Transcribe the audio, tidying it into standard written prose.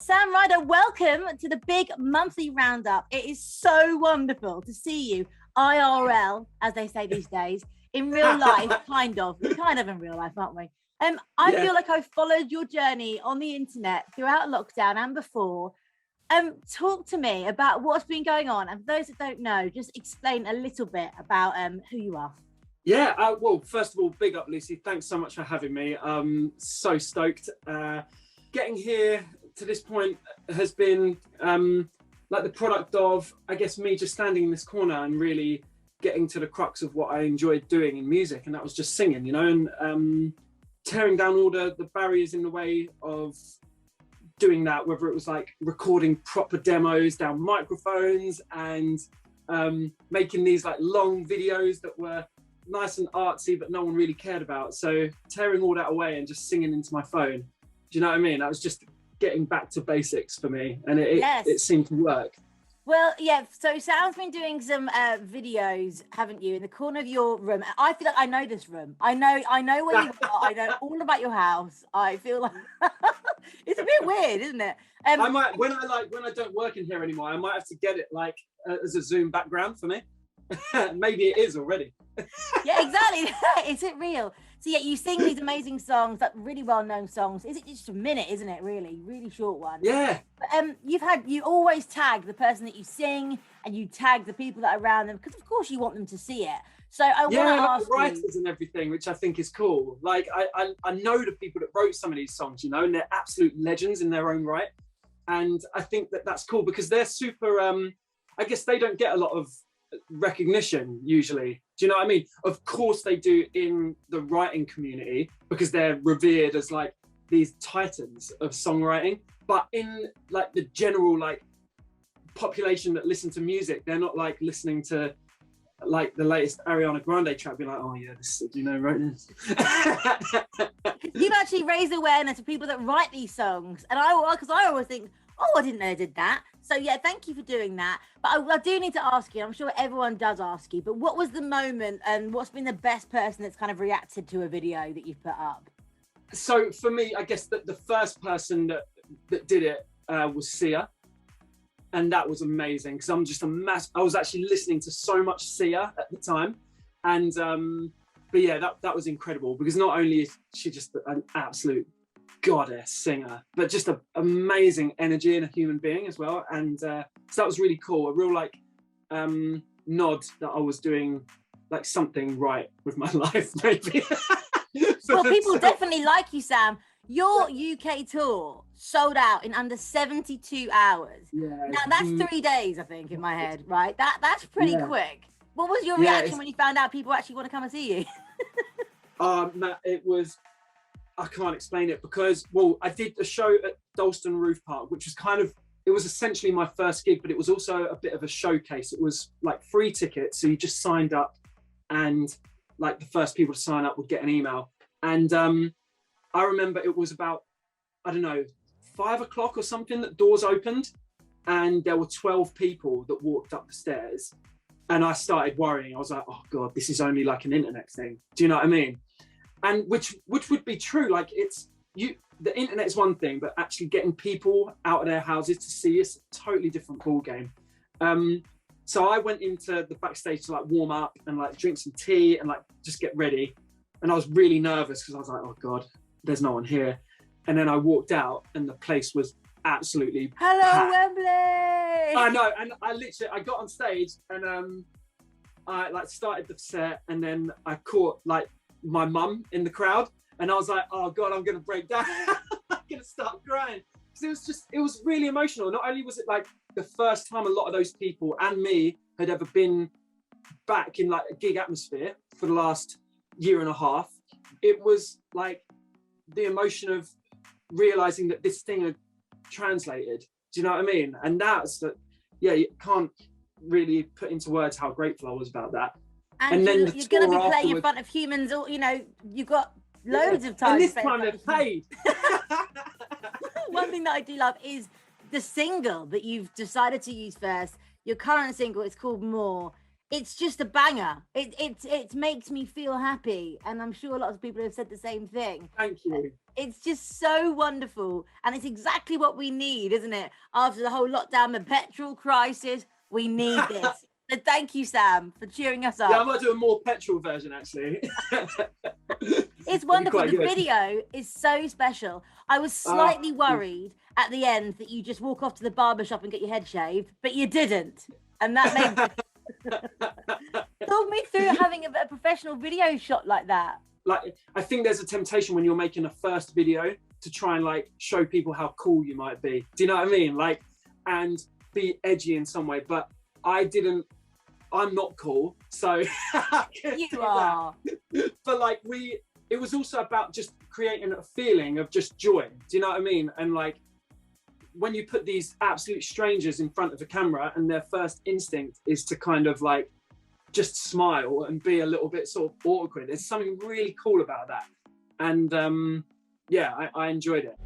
Sam Ryder, welcome to the big monthly roundup. It is so wonderful to see you IRL, as they say these days, in real life, kind of. We're kind of in real life, aren't we? I feel like I've followed your journey on the internet throughout lockdown and before. Talk to me about what's been going on. And for those that don't know, just explain a little bit about who you are. Yeah, well, first of all, big up, Lucy. Thanks so much for having me. So stoked. Getting here to this point has been like the product of, I guess, me just standing in this corner and really getting to the crux of what I enjoyed doing in music, and that was just singing, you know, and tearing down all the barriers in the way of doing that, whether it was like recording proper demos down microphones and making these like long videos that were nice and artsy but no one really cared about. So tearing all that away and just singing into my phone, do you know what I mean? That was just getting back to basics for me, and it seemed to work. Well, yeah, so Sam's been doing some videos, haven't you, in the corner of your room. I feel like I know this room. I know where you are. I know all about your house. I feel like it's a bit weird, isn't it? I might, when I don't work in here anymore, I might have to get it like as a Zoom background for me. Maybe it is already. Yeah, exactly. Is it real? So yeah, you sing these amazing songs, like really well-known songs. Is it just a minute, isn't it? Really short one. Yeah. But, you always tag the person that you sing, and you tag the people that are around them, because of course you want them to see it. So I want to ask the writers and everything, which I think is cool. Like I know the people that wrote some of these songs, you know, and they're absolute legends in their own right. And I think that that's cool because they're super. I guess they don't get a lot of recognition usually. Do you know what I mean? Of course they do in the writing community because they're revered as like these titans of songwriting, but in like the general like population that listen to music, they're not like listening to like the latest Ariana Grande track, be like, oh yeah, this, you know, right this. You've actually raised awareness of people that write these songs, and I always think, oh, I didn't know they did that. So yeah, thank you for doing that. But I do need to ask you, I'm sure everyone does ask you, but what was the moment and what's been the best person that's kind of reacted to a video that you've put up? So for me, I guess that the first person that did it was Sia. And that was amazing because I'm just I was actually listening to so much Sia at the time. And but yeah, that was incredible because not only is she just an absolute goddess singer, but just an amazing energy and a human being as well. And so that was really cool. A real like nod that I was doing like something right with my life, maybe. Well, people definitely like you, Sam. Your UK tour sold out in under 72 hours. Yeah, now that's 3 days, I think, in my head, right? That's pretty quick. What was your reaction when you found out people actually want to come and see you? Matt, it was, I can't explain it because, well, I did a show at Dalston Roof Park, which was it was essentially my first gig, but it was also a bit of a showcase. It was like free tickets. So you just signed up and like the first people to sign up would get an email. And I remember it was about, I don't know, 5 o'clock or something that doors opened and there were 12 people that walked up the stairs. And I started worrying. I was like, oh God, this is only like an internet thing. Do you know what I mean? And which would be true. Like the internet is one thing, but actually getting people out of their houses to see us, totally different ball game. So I went into the backstage to like warm up and like drink some tea and like just get ready. And I was really nervous because I was like, oh God, there's no one here. And then I walked out and the place was absolutely packed. Wembley! I know, and I got on stage and I like started the set and then I caught like my mum in the crowd and I was like, oh God, I'm gonna break down. I'm gonna start crying. Because it was really emotional. Not only was it like the first time a lot of those people and me had ever been back in like a gig atmosphere for the last year and a half, it was like the emotion of realizing that this thing had translated. Do you know what I mean? And that's that. Yeah, you can't really put into words how grateful I was about that. And then you're going to be playing in front of humans, or you know, you've got loads of time. And this time they're paid. One thing that I do love is the single that you've decided to use first. Your current single is called More. it's just a banger. It makes me feel happy, and I'm sure lots of people have said the same thing. Thank you. It's just so wonderful, and it's exactly what we need, isn't it? After the whole lockdown, the petrol crisis, we need this. So thank you, Sam, for cheering us up. Yeah, I might do a more petrol version actually. It's wonderful. The video is so special. I was slightly worried at the end that you just walk off to the barber shop and get your head shaved, but you didn't, and that made talk me through having a professional video shot like that. Like, I think there's a temptation when you're making a first video to try and like show people how cool you might be. Do you know what I mean? Like, and be edgy in some way. But I'm not cool, so you are. But like it was also about just creating a feeling of just joy. Do you know what I mean? And like, when you put these absolute strangers in front of a camera and their first instinct is to kind of like just smile and be a little bit sort of awkward, there's something really cool about that. And yeah, I enjoyed it.